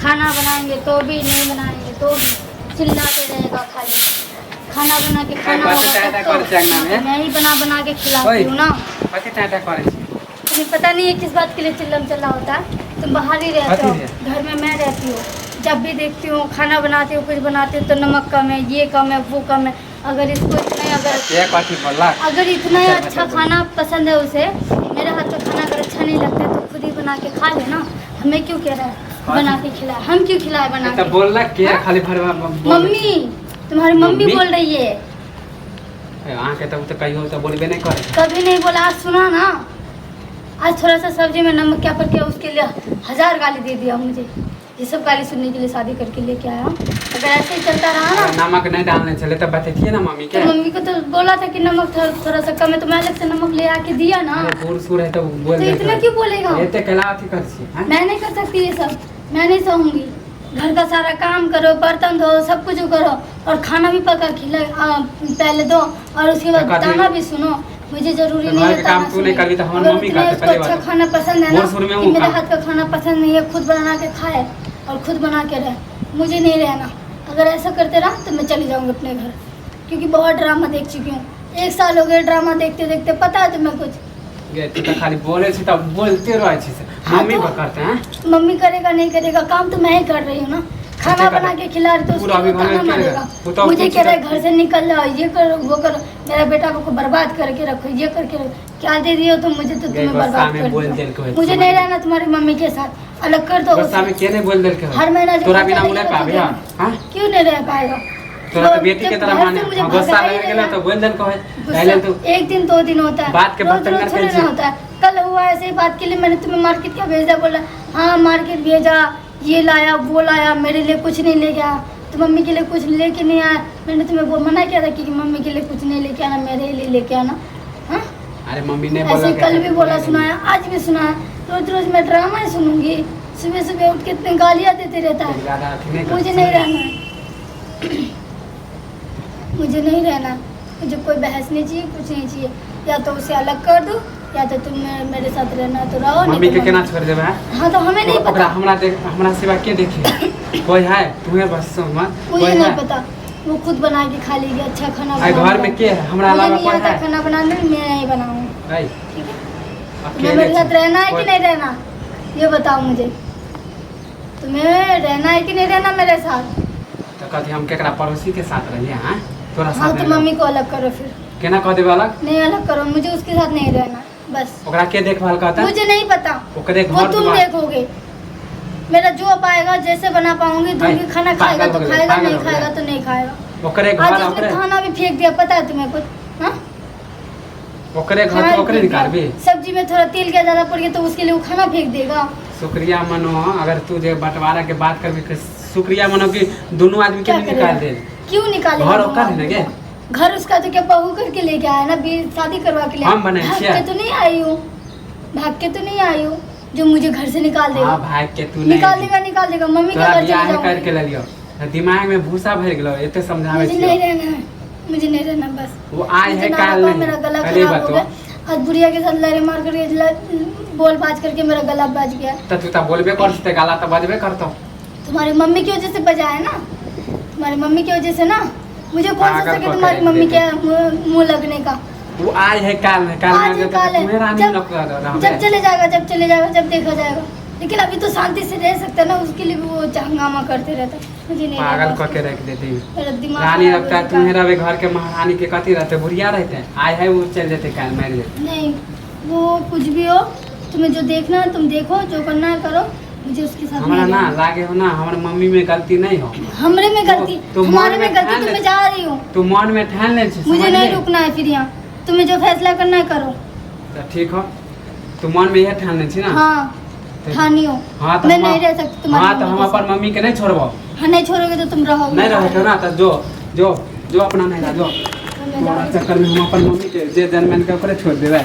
खाना बनाएंगे तो भी, नहीं बनाएंगे तो भी चिल्लाते रहेगा खाली। खाना बना के खाना तो मैं ही बना के खिलाती हूँ ना। तुम्हें पता नहीं है किस बात के लिए चिल्लम चला होता है। तुम बाहर ही रहते हो, घर में मैं रहती हूँ। जब भी देखती हूँ खाना बनाती हूँ, कुछ बनाती हूँ तो नमक कम है, ये कम है, वो कम है। अगर इसको अगर इतना अच्छा खाना पसंद है उसे, मेरे हाथ का खाना अगर अच्छा नहीं लगता है तो खुद ही बना के खा ले ना। हमें क्यों कह रहा है बना के खिलाए? हम क्यों खिलाए बना के? बोल रहा क्या खाली मम्मी, तुम्हारी मम्मी बोल रही है। आके तो कहीं हो तो बोलबे नहीं करे। कभी नहीं बोला, आज सुना ना। आज थोड़ा सा सब्जी में नमक क्या करके उसके लिए 1000 गाली दे दिया मुझे। ये सब गाली सुनने के लिए शादी करके लेके आया। अगर ऐसे ही चलता रहा ना, नमक नहीं डालने चले तो बताइए ना मम्मी के। तो मम्मी को तो बोला था कि नमक थोड़ा सा कम है, तो मैं अलग से नमक ले आके दिया ना। बूढ़ है तो बोल तो इतना क्यों बोलेगा? ये तो कहलाती करती है। मैं नहीं कर सकती ये सब, मैं नहीं सहूंगी। घर का सारा काम करो, बर्तन धो, सब कुछ करो और खाना भी पका खिला पहले दो और उसके बाद ताना भी सुनो। मुझे जरूरी नहीं है काम तू नहीं करी तो हमारी मम्मी का उसको अच्छा खाना पसंद है ना, कि मेरे हाथ का खाना पसंद नहीं है, खुद बना के खाए और खुद बना के रहे। मुझे नहीं रहना। अगर ऐसा करते रहा तो मैं चली जाऊंगी अपने घर, क्योंकि बहुत ड्रामा देख चुकी हूँ। 1 साल हो गए ड्रामा देखते देखते। पता है तुम्हें कुछ? तू तो खाली बोले छी तब बोलते रहो अच्छे से। मम्मी पकड़ते हैं। मम्मी करेगा नहीं करेगा काम तो मैं ही कर रही हूँ ना। खाना बना के खिला रही तो उसको बताना मारेगा। मुझे कह रहा है घर से निकल जाओ, ये करो वो करो, मेरा बेटा को बर्बाद करके रखो, ये करके रखो। क्या दे दिए हो तुम मुझे? तो तुम्हें बर्बाद कर दिया। मुझे नहीं रहना तुम्हारी मम्मी के साथ, अलग कर दो। हर महीना तोरा बिना मुने पावे हां क्यों नहीं रह पाएगा? तोरा तो बेटी के तरह माने गुस्सा लग गेला तो बोल देल को है। पहले तो 1 दिन 2 दिन होता है, बात के बर्तन करके नहीं होता है। कल हुआ ऐसे ही बात के लिए मैंने तुम्हें मार्केट क्या भेजा, बोला हाँ मार्केट भेजा, ये लाया वो लाया, मेरे लिए कुछ नहीं ले गया। तो मम्मी के लिए कुछ लेके नहीं आया। मैंने तुम्हें वो मना किया था कि मम्मी के लिए कुछ नहीं लेके आना, मेरे लिए लेके आना। हाँ अरे मम्मी ने बोला, ऐसे कल भी बोला, सुनाया, आज भी सुनाया। रोज रोज मैं ड्रामा ही सुनूंगी। सुबह सुबह उठ के इतनी गालियाँ देते रहता है। मुझे नहीं रहना है, मुझे नहीं रहना। मुझे कोई बहस नहीं चाहिए, कुछ नहीं चाहिए। या तो उसे अलग कर दो या तो तुम मेरे साथ रहना तो रहो। मम्मी के केना छोड़ देबे? हाँ तो हमें नहीं पता। हमरा सिवा के देखे कोई है? तुम्हें बस मुझे नहीं पता। वो खुद बना के खा लेगी। अच्छा खाना घर में के है? हमरा अलावा कोई है? खाना बनाने में मैं नहीं बनाऊंगी। ठीक है? तुम्हें मेरे साथ रहना है कि नहीं रहना ये बताओ मुझे। तुम्हें रहना है कि नहीं रहना मेरे साथ? तो कथी हम केकरा पड़ोसी के साथ रहिए? हां तोरा साथ। हाँ तो मम्मी को अलग करो फिर। केना कह देबे अलग? नहीं अलग करो, मुझे उसके साथ नहीं रहना बस। ओकरा के देखभाल करता? मुझे नहीं पता, ओकरे घर वो तुम देखोगे। मेरा जो पाएगा जैसे बना पाऊंगी दूंगी। खाना खाएगा तो खाएगा, नहीं खाएगा तो नहीं खाएगा। ओकरे घर आज उसने खाना भी फेंक दिया, पता है तुम्हें कुछ? हाँ ओकरे घर तो ओकरे निकालबे। सब्जी में थोड़ा तेल क्या ज्यादा पड़ गया तो उसके लिए वो खाना फेंक देगा। शुक्रिया मनो, अगर तू जे बंटवारा के बात करबी शुक्रिया मनो कि दोनों आदमी के निकाल दे। क्यों निकालेगा? घर ओकर है ना, घर उसका तो क्या बहू करके लेके आया ना, शादी करवा के लिए। हम बने भाग के तो नहीं आई हूँ, भाग के तो नहीं आई हूँ जो मुझे घर से निकाल देगा। भाग के तू निकाल देगा। मम्मी के घर चले जाऊंगी। करके ले लियो, दिमाग में भूसा भर गेलो। एते समझावे मुझे नहीं रहना है, मुझे नहीं रहना बस। वो आए है काल नहीं। मेरा गला खराब हो गया। आज बुढ़िया के साथ लड़े मार करके बोल बाज करके मेरा गला बज गया। तो तू तो बोलबे करते, गला तो बजबे करतो। तुम्हारी मम्मी की वजह से बजा है ना, तुम्हारी मम्मी की वजह से ना। मुझे कौन सा सके तुम्हारी मम्मी के मुंह लगने का? वो आए है काल में, जब चले जाएगा जब देखा जाएगा। लेकिन अभी तो शांति से रह सकता है ना, उसके लिए वो हंगामा करते रहता है। मुझे नहीं पागल करके रख देते मेरा दिमाग रानी लगता है। तुम्हें रवे घर के महारानी के कथी रहते, बुढ़िया रहते हैं। आए है वो चल जाते काल मार देते। नहीं वो कुछ भी हो, तुम्हें जो देखना है तुम देखो, जो करना है करो। मुझे उसके साथ हमारा ना लागे हो ना, हमारे मम्मी में गलती नहीं हो। हमरे में गलती, तुम्हारे में गलती। तो मैं जा रही हूँ, तू मन में ठान ले। मुझे नहीं रुकना है फिर यहाँ। तुम्हें जो फैसला करना है करो। तो ठीक हो, तू मन में यह ठान ले छी ना? हाँ ठानी हो। हाँ तो मैं नहीं रह सकती तुम्हारी। हाँ तो हम अपन मम्मी के नहीं छोड़बो। हाँ नहीं छोड़ोगे तो तुम रहोगे। नहीं रहोगे ना तो जो अपना नहीं रह जो चक्कर में हम अपन मम्मी के जे जन्म के ऊपर छोड़ देवे।